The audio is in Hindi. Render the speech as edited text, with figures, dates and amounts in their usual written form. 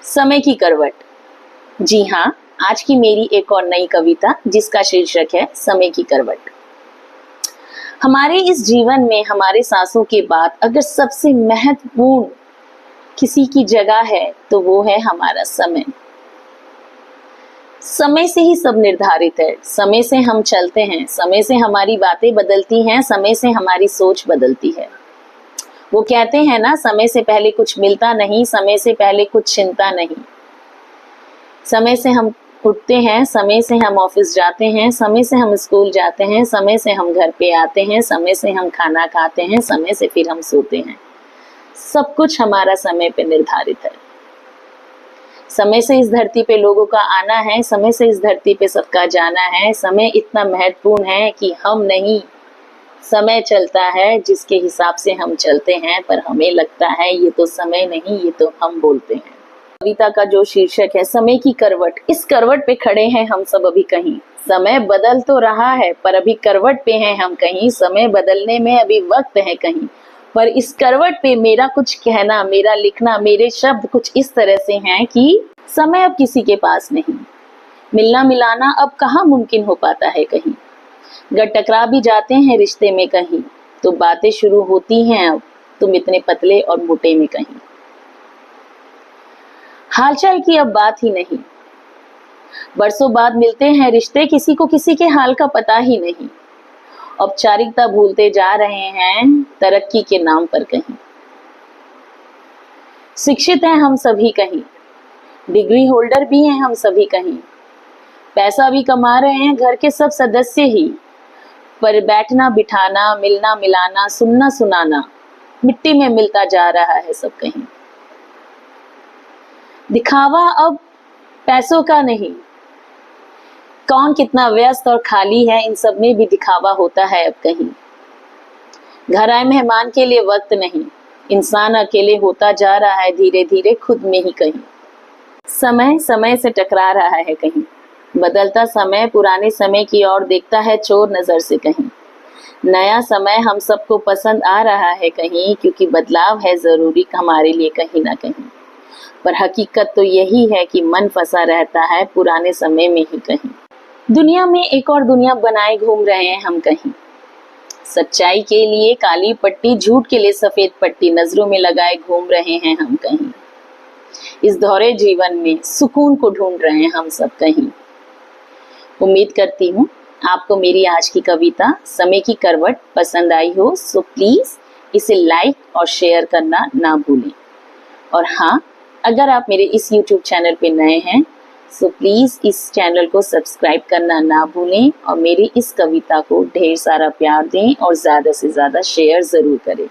समय की करवट। जी हाँ, आज की मेरी एक और नई कविता जिसका शीर्षक है समय की करवट। हमारे इस जीवन में हमारे सांसों के बाद अगर सबसे महत्वपूर्ण किसी की जगह है तो वो है हमारा समय। समय से ही सब निर्धारित है, समय से हम चलते हैं, समय से हमारी बातें बदलती हैं, समय से हमारी सोच बदलती है। वो कहते हैं ना, समय से पहले कुछ मिलता नहीं, समय से पहले कुछ चिंता नहीं। समय से हम उठते हैं, समय से हम ऑफिस जाते हैं, समय से हम स्कूल जाते हैं, समय से हम घर पे आते हैं, समय से हम खाना खाते हैं, समय से फिर हम सोते हैं। सब कुछ हमारा समय पे निर्धारित है। समय से इस धरती पे लोगों का आना है, समय से इस धरती पे सबका जाना है। समय इतना महत्वपूर्ण है कि हम नहीं, समय चलता है जिसके हिसाब से हम चलते हैं, पर हमें लगता है ये तो समय नहीं, ये तो हम बोलते हैं। कविता का जो शीर्षक है समय की करवट, इस करवट पे खड़े हैं हम सब अभी कहीं। समय बदल तो रहा है पर अभी करवट पे हैं हम कहीं। समय बदलने में अभी वक्त है कहीं, पर इस करवट पे मेरा कुछ कहना, मेरा लिखना, मेरे शब्द कुछ इस तरह से हैं कि समय अब किसी के पास नहीं। मिलना मिलाना अब कहाँ मुमकिन हो पाता है कहीं। अगर टकरा भी जाते हैं रिश्ते में कहीं तो बातें शुरू होती हैं अब तुम इतने पतले और मोटे में कहीं। हालचाल की अब बात ही नहीं, बरसों बाद मिलते हैं रिश्ते, किसी को किसी के हाल का पता ही नहीं। औपचारिकता भूलते जा रहे हैं तरक्की के नाम पर कहीं। शिक्षित हैं हम सभी कहीं, डिग्री होल्डर भी हैं हम सभी कहीं। पैसा भी कमा रहे हैं घर के सब सदस्य ही, पर बैठना बिठाना, मिलना मिलाना, सुनना सुनाना मिट्टी में मिलता जा रहा है सब कहीं। दिखावा अब पैसों का नहीं, कौन कितना व्यस्त और खाली है इन सब में भी दिखावा होता है अब कहीं। घर आए मेहमान के लिए वक्त नहीं, इंसान अकेले होता जा रहा है धीरे धीरे खुद में ही कहीं। समय समय से टकरा रहा है कहीं, बदलता समय पुराने समय की ओर देखता है चोर नजर से कहीं। नया समय हम सबको पसंद आ रहा है कहीं, क्योंकि बदलाव है जरूरी हमारे लिए कहीं ना कहीं। पर हकीकत तो यही है कि मन फंसा रहता है पुराने समय में ही कहीं। दुनिया में एक और दुनिया बनाए घूम रहे हैं हम कहीं। सच्चाई के लिए काली पट्टी, झूठ के लिए सफेद पट्टी नजरों में लगाए घूम रहे हैं हम कहीं। इस दोहरे जीवन में सुकून को ढूंढ रहे हैं हम सब कहीं। उम्मीद करती हूँ आपको मेरी आज की कविता समय की करवट पसंद आई हो, सो प्लीज इसे लाइक और शेयर करना ना भूलें। और हाँ, अगर आप मेरे इस YouTube चैनल पे नए हैं सो प्लीज इस चैनल को सब्सक्राइब करना ना भूलें और मेरी इस कविता को ढेर सारा प्यार दें और ज्यादा से ज्यादा शेयर जरूर करें।